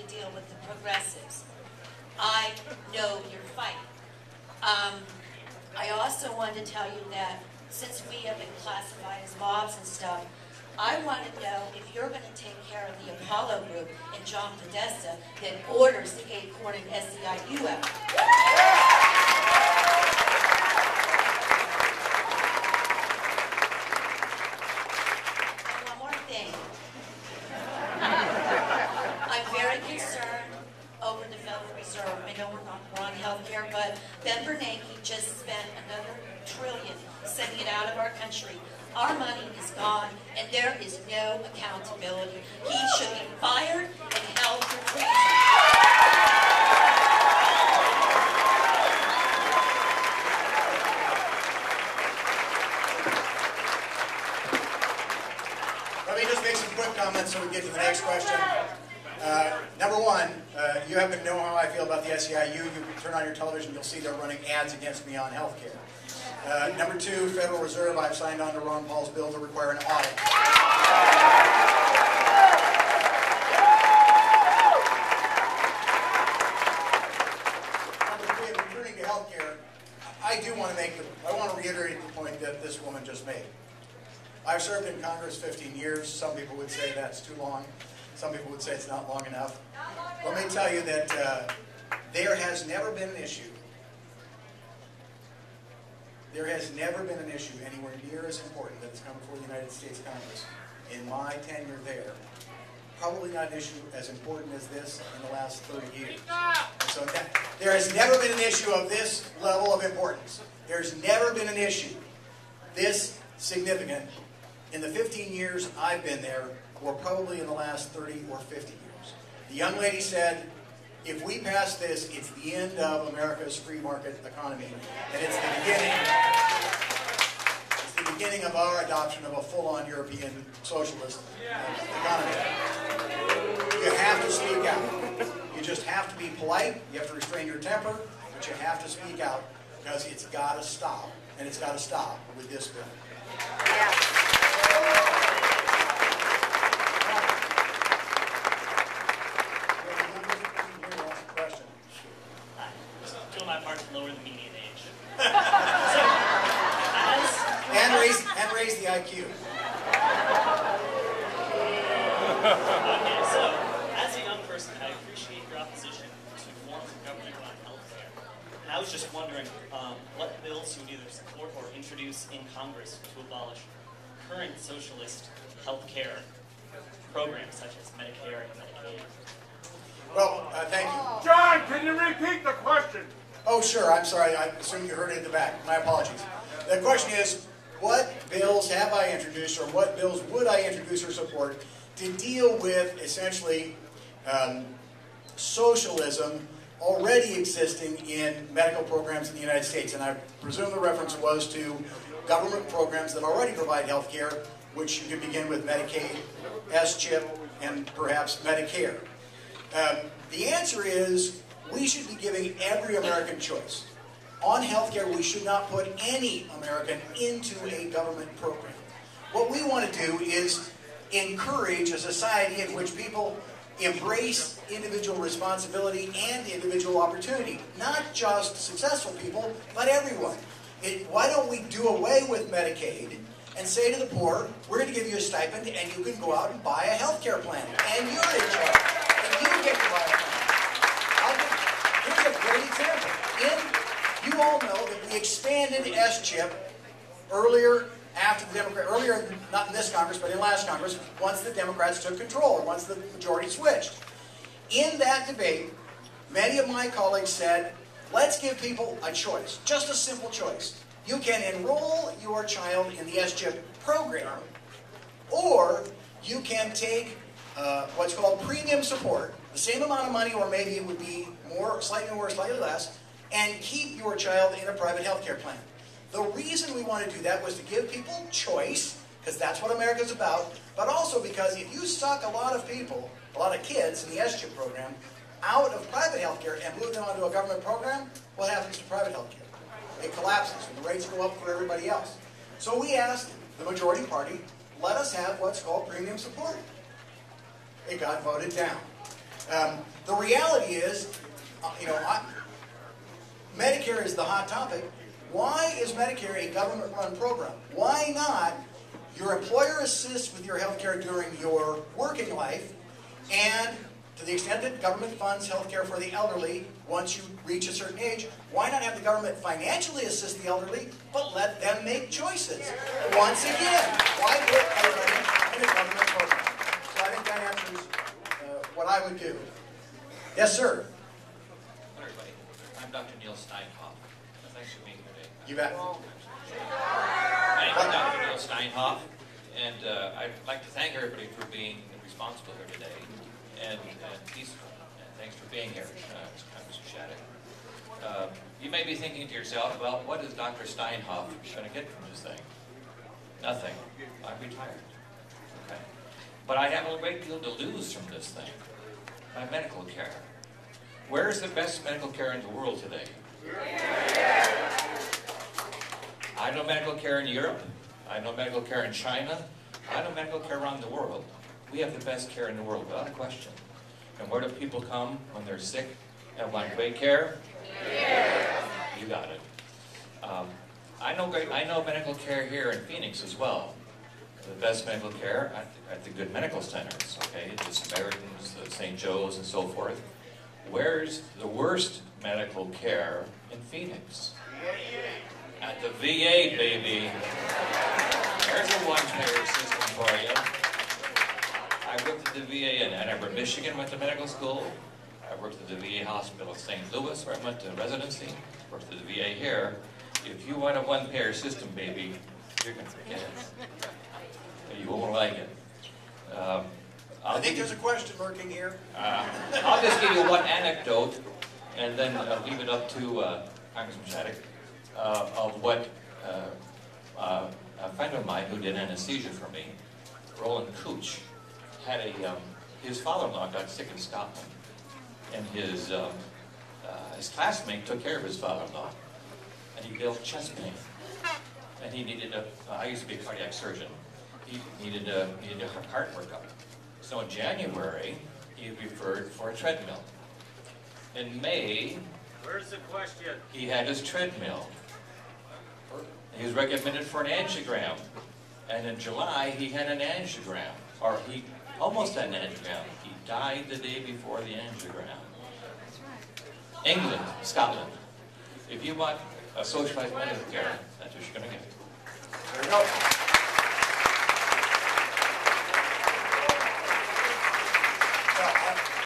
to deal with the progressives. I know your fight. I also wanted to tell you that since we have been classified as mobs and stuff, I want to know if you're going to take care of the Apollo group and John Podesta that orders the Acorn and SEIU out. And one more thing. I'm very concerned over the Federal Reserve. I know we're on health care, but Ben Bernanke just spent another $1 trillion sending it out of our country. Our money is gone, and there is no accountability. He should be fired and held for treason. Let me just make some quick comments so we get to the next question. Number one, you happen to know how I feel about the SEIU. You can turn on your television, you'll see they're running ads against me on health care. Number two, Federal Reserve, I've signed on to Ron Paul's bill to require an audit. Number three, returning to health care, I want to reiterate the point that this woman just made. I've served in Congress 15 years. Some people would say that's too long. Some people would say it's not long enough. Let me tell you that there has never been an issue. There has never been an issue anywhere near as important that has come before the United States Congress in my tenure there. Probably not an issue as important as this in the last 30 years. And so there has never been an issue of this level of importance. There's never been an issue this significant in the 15 years I've been there, or probably in the last 30 or 50 years. The young lady said, if we pass this, it's the end of America's free market economy, and it's the beginning of our adoption of a full-on European socialist economy. You have to speak out. You just have to be polite. You have to restrain your temper, but you have to speak out because it's got to stop, and it's got to stop with this bill. Yeah. Lower the median age. And raise the IQ. Okay, so as a young person, I appreciate your opposition to forms of government on health care. And I was just wondering what bills you would either support or introduce in Congress to abolish current socialist health care programs such as Medicare and Medicaid. Well, thank you. John, can you repeat the question? Oh, sure. I'm sorry. I assume you heard it in the back. My apologies. The question is, what bills have I introduced, or what bills would I introduce or support to deal with, essentially, socialism already existing in medical programs in the United States? And I presume the reference was to government programs that already provide health care, which you could begin with Medicaid, S-CHIP, and perhaps Medicare. The answer is, we should be giving every American choice. On healthcare, we should not put any American into a government program. What we want to do is encourage a society in which people embrace individual responsibility and individual opportunity. Not just successful people, but everyone. Why don't we do away with Medicaid and say to the poor, we're going to give you a stipend and you can go out and buy a healthcare plan. And you're in charge. And you get to buy a plan. Here's a great example. You all know that we expanded S-CHIP earlier, not in this Congress, but in last Congress, once the Democrats took control, or once the majority switched. In that debate, many of my colleagues said, let's give people a choice, just a simple choice. You can enroll your child in the S-CHIP program, or you can take what's called premium support, the same amount of money, or maybe it would be slightly more, slightly less, and keep your child in a private health care plan. The reason we want to do that was to give people choice, because that's what America's about, but also because if you suck a lot of people, a lot of kids in the S-CHIP program, out of private health care and move them onto a government program, what happens to private health care? It collapses, and the rates go up for everybody else. So we asked the majority party, let us have what's called premium support. It got voted down. The reality is, Medicare is the hot topic. Why is Medicare a government-run program? Why not your employer assists with your health care during your working life, and to the extent that government funds health care for the elderly, once you reach a certain age, why not have the government financially assist the elderly, but let them make choices? Once again, why put everybody in a government program? So I think that answers what I would do. Yes, sir. Hello, everybody. I'm Dr. Neil Steinhoff. Thanks for being here today. You bet. My name is Dr. Neil Steinhoff, and I'd like to thank everybody for being responsible here today, and peaceful. And thanks for being here, Congressman Shadegg. You may be thinking to yourself, well, what is Dr. Steinhoff going to get from this thing? Nothing. I'm retired. Okay. But I have a great deal to lose from this thing. My medical care. Where is the best medical care in the world today? I know medical care in Europe. I know medical care in China. I know medical care around the world. We have the best care in the world, without a question. And where do people come when they're sick and want great care? You got it. I know medical care here in Phoenix as well. The best medical care at the good medical centers, okay? The Samaritans, the St. Joe's, and so forth. Where's the worst medical care in Phoenix? At the VA, baby. There's a one-payer system for you. I worked at the VA in Ann Arbor, Michigan, went to medical school. I worked at the VA hospital in St. Louis, where I went to residency. Worked at the VA here. If you want a one-payer system, baby, you're going to forget it. You won't like it. I think there's a question lurking here. I'll just give you one anecdote, and then I'll leave it up to Congressman Shadegg, of what a friend of mine who did anesthesia for me, Roland Cooch, had his father-in-law got sick in Scotland, and his classmate took care of his father-in-law, and he developed chest pain, and he needed I used to be a cardiac surgeon. He needed a heart workup. So in January, he referred for a treadmill. In May, Where's the question? he had his treadmill. He was recommended for an angiogram. And in July, he had an angiogram. Or he almost had an angiogram. He died the day before the angiogram. England, Scotland. If you want a socialized medical care, that's what you're going to get. There you go.